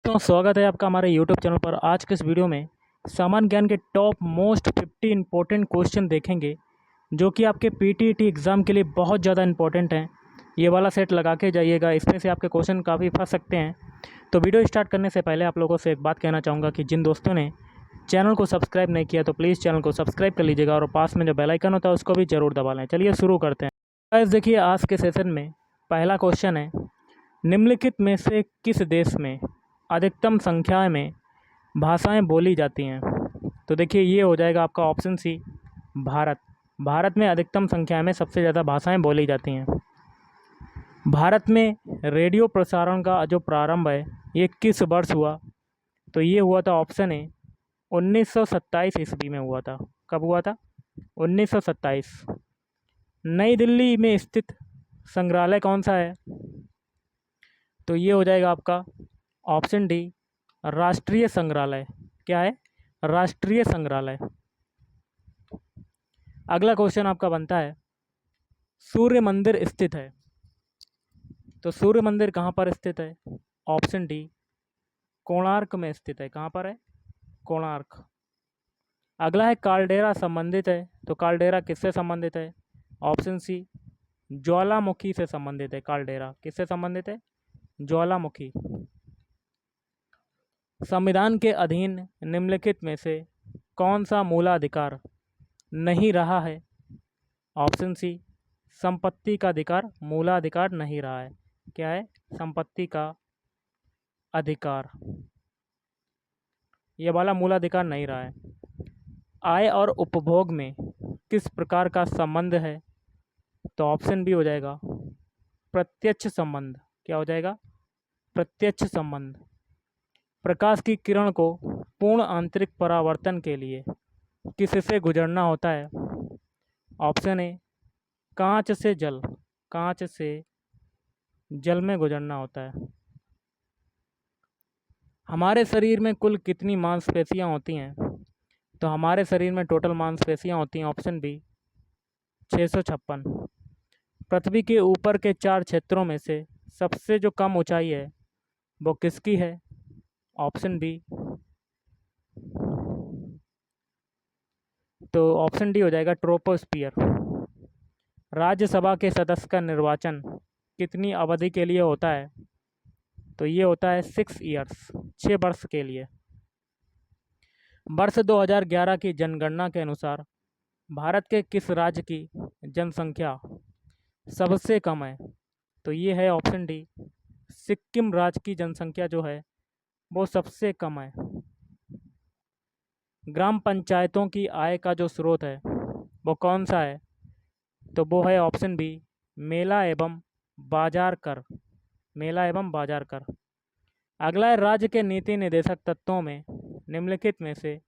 तो स्वागत है आपका हमारे यूट्यूब चैनल पर। आज के इस वीडियो में सामान्य ज्ञान के टॉप मोस्ट 50 इंपॉर्टेंट क्वेश्चन देखेंगे जो कि आपके पीटीईटी एग्ज़ाम के लिए बहुत ज़्यादा इंपॉर्टेंट हैं। ये वाला सेट लगा के जाइएगा, इसमें से आपके क्वेश्चन काफ़ी फंस सकते हैं। तो वीडियो स्टार्ट करने से पहले आप लोगों से एक बात कहना चाहूँगा कि जिन दोस्तों ने चैनल को सब्सक्राइब नहीं किया तो प्लीज़ चैनल को सब्सक्राइब कर लीजिएगा और पास में जो बेल आइकन होता है उसको भी ज़रूर दबा लें। चलिए शुरू करते हैं। गाइस देखिए, आज के सेशन में पहला क्वेश्चन है, निम्नलिखित में से किस देश में अधिकतम संख्या में भाषाएं बोली जाती हैं? तो देखिए, ये हो जाएगा आपका ऑप्शन सी, भारत। भारत में अधिकतम संख्या में सबसे ज़्यादा भाषाएं बोली जाती हैं। भारत में रेडियो प्रसारण का जो प्रारंभ है ये किस वर्ष हुआ? तो ये हुआ था ऑप्शन ए 1927 ईस्वी में हुआ था। कब हुआ था? 1927। नई दिल्ली में स्थित संग्रहालय कौन सा है? तो ये हो जाएगा आपका ऑप्शन डी, राष्ट्रीय संग्रहालय। क्या है? राष्ट्रीय संग्रहालय। अगला क्वेश्चन आपका बनता है, सूर्य मंदिर स्थित है। तो सूर्य मंदिर कहाँ पर स्थित है? ऑप्शन डी, कोणार्क में स्थित है। कहाँ पर है? कोणार्क। अगला है, कालडेरा संबंधित है। तो कालडेरा किससे संबंधित है? ऑप्शन सी, ज्वालामुखी से संबंधित है। कालडेरा किससे संबंधित है? ज्वालामुखी। संविधान के अधीन निम्नलिखित में से कौन सा मूलाधिकार नहीं रहा है? ऑप्शन सी, संपत्ति का अधिकार मूलाधिकार नहीं रहा है। क्या है? संपत्ति का अधिकार, ये वाला मूलाधिकार नहीं रहा है। आय और उपभोग में किस प्रकार का संबंध है? तो ऑप्शन बी हो जाएगा, प्रत्यक्ष संबंध। क्या हो जाएगा? प्रत्यक्ष संबंध। प्रकाश की किरण को पूर्ण आंतरिक परावर्तन के लिए किससे गुजरना होता है? ऑप्शन ए, कांच से जल। कांच से जल में गुजरना होता है। हमारे शरीर में कुल कितनी मांसपेशियां होती हैं? तो हमारे शरीर में टोटल मांसपेशियां होती हैं, ऑप्शन बी, 656। पृथ्वी के ऊपर के 4 क्षेत्रों में से सबसे जो कम ऊंचाई है वो किसकी है? ऑप्शन बी, तो ऑप्शन डी हो जाएगा, ट्रोपोस्फियर। राज्यसभा के सदस्य का निर्वाचन कितनी अवधि के लिए होता है? तो ये होता है 6 ईयर्स, 6 वर्ष के लिए। वर्ष 2011 की जनगणना के अनुसार भारत के किस राज्य की जनसंख्या सबसे कम है? तो ये है ऑप्शन डी, सिक्किम राज्य की जनसंख्या जो है वो सबसे कम है। ग्राम पंचायतों की आय का जो स्रोत है वो कौन सा है? तो वो है ऑप्शन बी, मेला एवं बाजार कर। मेला एवं बाजार कर। अगला है, राज्य के नीति निर्देशक तत्वों में निम्नलिखित में से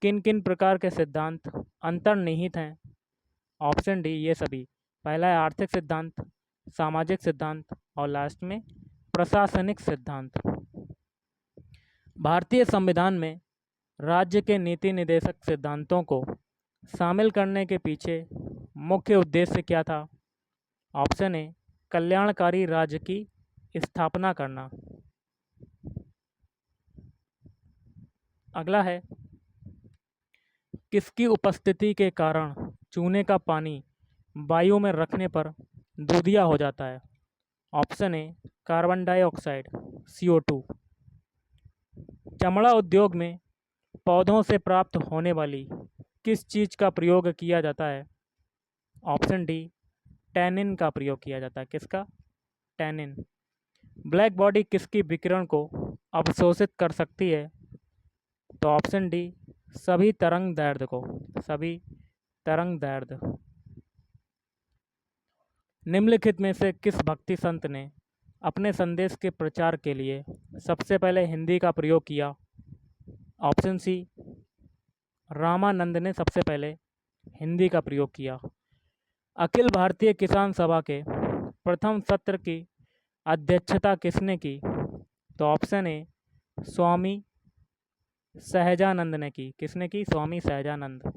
किन किन प्रकार के सिद्धांत अंतर्निहित हैं? ऑप्शन डी, ये सभी। पहला है आर्थिक सिद्धांत, सामाजिक सिद्धांत और लास्ट में प्रशासनिक सिद्धांत। भारतीय संविधान में राज्य के नीति निर्देशक सिद्धांतों को शामिल करने के पीछे मुख्य उद्देश्य क्या था? ऑप्शन ए, कल्याणकारी राज्य की स्थापना करना। अगला है, किसकी उपस्थिति के कारण चूने का पानी वायु में रखने पर दूधिया हो जाता है? Option A, carbon dioxide, CO2। चमड़ा उद्योग में पौधों से प्राप्त होने वाली किस चीज़ का प्रयोग किया जाता है? ऑप्शन डी, टैनिन का प्रयोग किया जाता है। किसका? टैनिन। ब्लैक बॉडी किसकी विकिरण को अवशोषित कर सकती है? तो ऑप्शन डी, सभी तरंग दैर्ध्य को। सभी तरंग दैर्ध्य। निम्नलिखित में से किस भक्ति संत ने अपने संदेश के प्रचार के लिए सबसे पहले हिंदी का प्रयोग किया? ऑप्शन सी, रामानंद ने सबसे पहले हिंदी का प्रयोग किया। अखिल भारतीय किसान सभा के प्रथम सत्र की अध्यक्षता किसने की? तो ऑप्शन ए, स्वामी सहजानंद ने की। किसने की? स्वामी सहजानंद।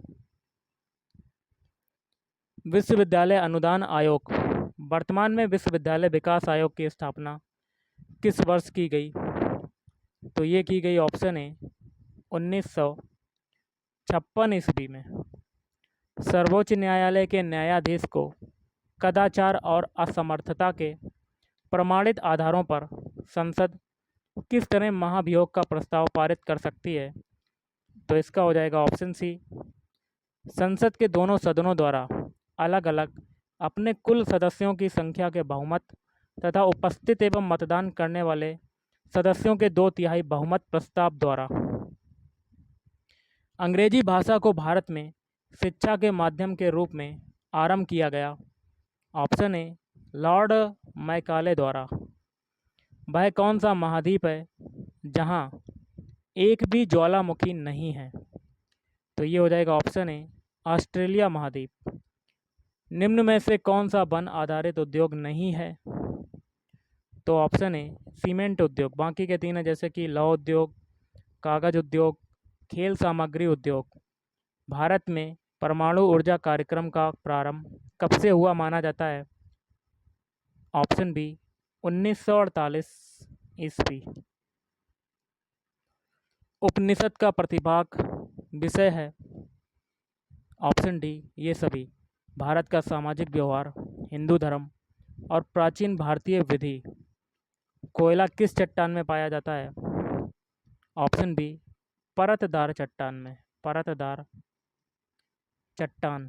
विश्वविद्यालय अनुदान आयोग, वर्तमान में विश्वविद्यालय विकास आयोग की स्थापना किस वर्ष की गई? तो ये की गई ऑप्शन ए 1956 ईस्वी में। सर्वोच्च न्यायालय के न्यायाधीश को कदाचार और असमर्थता के प्रमाणित आधारों पर संसद किस तरह महाभियोग का प्रस्ताव पारित कर सकती है? तो इसका हो जाएगा ऑप्शन सी, संसद के दोनों सदनों द्वारा अलग अलग अपने कुल सदस्यों की संख्या के बहुमत तथा उपस्थित एवं मतदान करने वाले सदस्यों के 2/3 बहुमत प्रस्ताव द्वारा। अंग्रेजी भाषा को भारत में शिक्षा के माध्यम के रूप में आरंभ किया गया। ऑप्शन ए लॉर्ड मैकाले द्वारा। वह कौन सा महाद्वीप है जहां एक भी ज्वालामुखी नहीं है? तो ये हो जाएगा ऑप्शन ए ऑस्ट्रेलिया महाद्वीप। निम्न में से कौन सा वन आधारित उद्योग नहीं है? तो ऑप्शन ए सीमेंट उद्योग। बाकी के तीन है जैसे कि लौह उद्योग, कागज उद्योग, खेल सामग्री उद्योग। भारत में परमाणु ऊर्जा कार्यक्रम का प्रारंभ कब से हुआ माना जाता है? ऑप्शन बी 1948 ईस्वी। उपनिषद का प्रतिभाग विषय है? ऑप्शन डी ये सभी। भारत का सामाजिक व्यवहार, हिंदू धर्म और प्राचीन भारतीय विधि। कोयला किस चट्टान में पाया जाता है? ऑप्शन बी परतदार चट्टान में। परतदार चट्टान।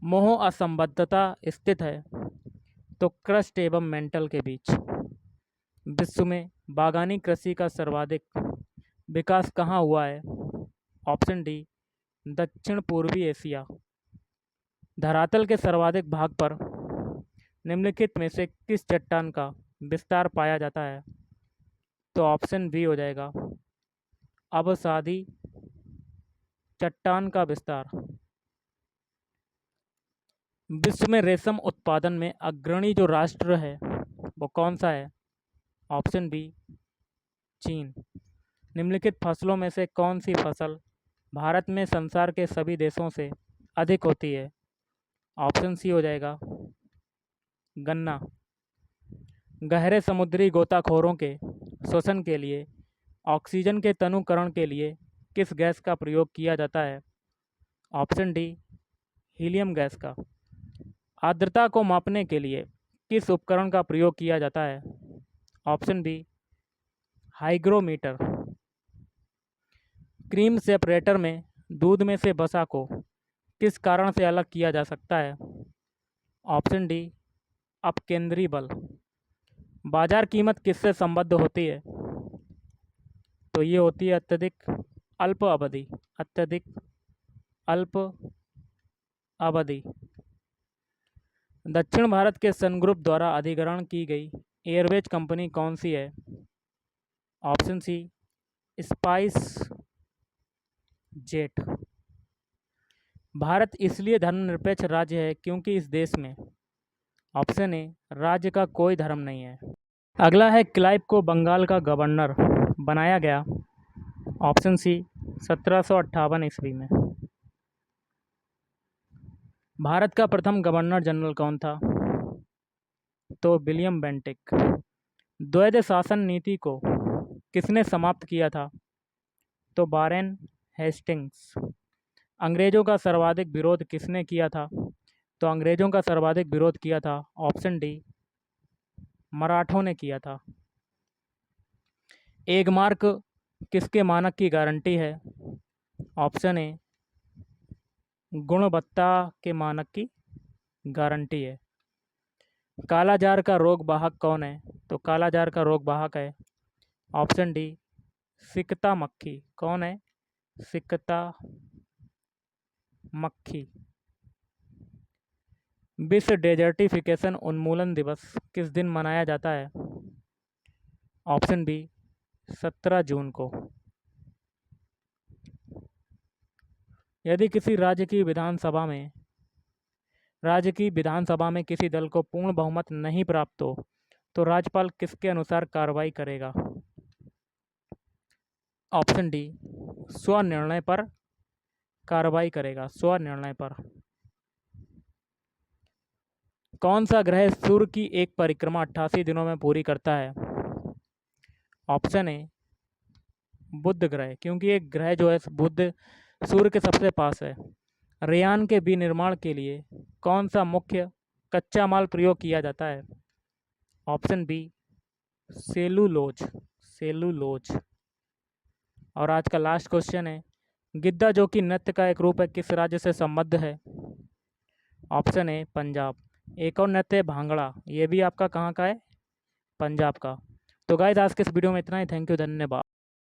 मोह असंबद्धता स्थित है तो क्रस्ट एवं मेंटल के बीच। विश्व में बागानी कृषि का सर्वाधिक विकास कहाँ हुआ है? ऑप्शन डी दक्षिण पूर्वी एशिया। धरातल के सर्वाधिक भाग पर निम्नलिखित में से किस चट्टान का विस्तार पाया जाता है? तो ऑप्शन बी हो जाएगा अवसादी चट्टान का विस्तार। विश्व में रेशम उत्पादन में अग्रणी जो राष्ट्र है वो कौन सा है? ऑप्शन बी चीन। निम्नलिखित फसलों में से कौन सी फसल भारत में संसार के सभी देशों से अधिक होती है? ऑप्शन सी हो जाएगा गन्ना। गहरे समुद्री गोताखोरों के श्वसन के लिए ऑक्सीजन के तनुकरण के लिए किस गैस का प्रयोग किया जाता है? ऑप्शन डी हीलियम गैस का। आर्द्रता को मापने के लिए किस उपकरण का प्रयोग किया जाता है? Option B hygrometer. Cream separator में दूध में से वसा को किस कारण से अलग किया जा सकता है? ऑप्शन डी अपकेंद्री बल। बाजार कीमत किससे संबद्ध होती है? तो ये होती है अत्यधिक अल्प अवधि। अत्यधिक अल्प अवधि। दक्षिण भारत के सन ग्रुप द्वारा अधिग्रहण की गई एयरवेज कंपनी कौन सी है? Option C SpiceJet. Bharat इसलिए धर्मनिरपेक्ष राज्य है क्योंकि इस देश में ऑप्शन ए राज्य का कोई धर्म नहीं है। अगला है क्लाइव को बंगाल का गवर्नर बनाया गया। ऑप्शन सी 1758 ईस्वी में। भारत का प्रथम गवर्नर जनरल कौन था? तो विलियम बेंटिक। द्वैध शासन नीति को किसने समाप्त किया था? तो वारेन हेस्टिंग्स। अंग्रेजों का सर्वाधिक विरोध किसने किया था? तो अंग्रेजों का सर्वाधिक विरोध किया था ऑप्शन डी मराठों ने किया था। एक मार्क किसके मानक की गारंटी है? ऑप्शन ए गुणवत्ता के मानक की गारंटी है। कालाजार का रोग वाहक कौन है? तो कालाजार का रोग वाहक है ऑप्शन डी सिकता मक्खी। कौन है? सिकता मक्खी। विश्व डेजर्टिफिकेशन उन्मूलन दिवस किस दिन मनाया जाता है? ऑप्शन बी 17 जून को। यदि किसी राज्य की विधानसभा में किसी दल को पूर्ण बहुमत नहीं प्राप्त हो तो राज्यपाल किसके अनुसार कार्रवाई करेगा? ऑप्शन डी स्वनिर्णय पर कार्रवाई करेगा। स्वनिर्णय पर। कौन सा ग्रह सूर्य की एक परिक्रमा 88 दिनों में पूरी करता है? ऑप्शन ए बुध ग्रह, क्योंकि ये ग्रह जो है बुध सूर्य के सबसे पास है। रेयान के विनिर्माण के लिए कौन सा मुख्य कच्चा माल प्रयोग किया जाता है? Option B cellulose, cellulose. और आज का लास्ट क्वेश्चन है, गिद्दा जो कि नृत्य का एक रूप है, किस राज्य से संबद्ध है? Option A Punjab. एक और नृत्य है भांगड़ा, ये भी आपका कहाँ का है? पंजाब का। तो गाइस आज के इस वीडियो में इतना ही। थैंक यू, धन्यवाद।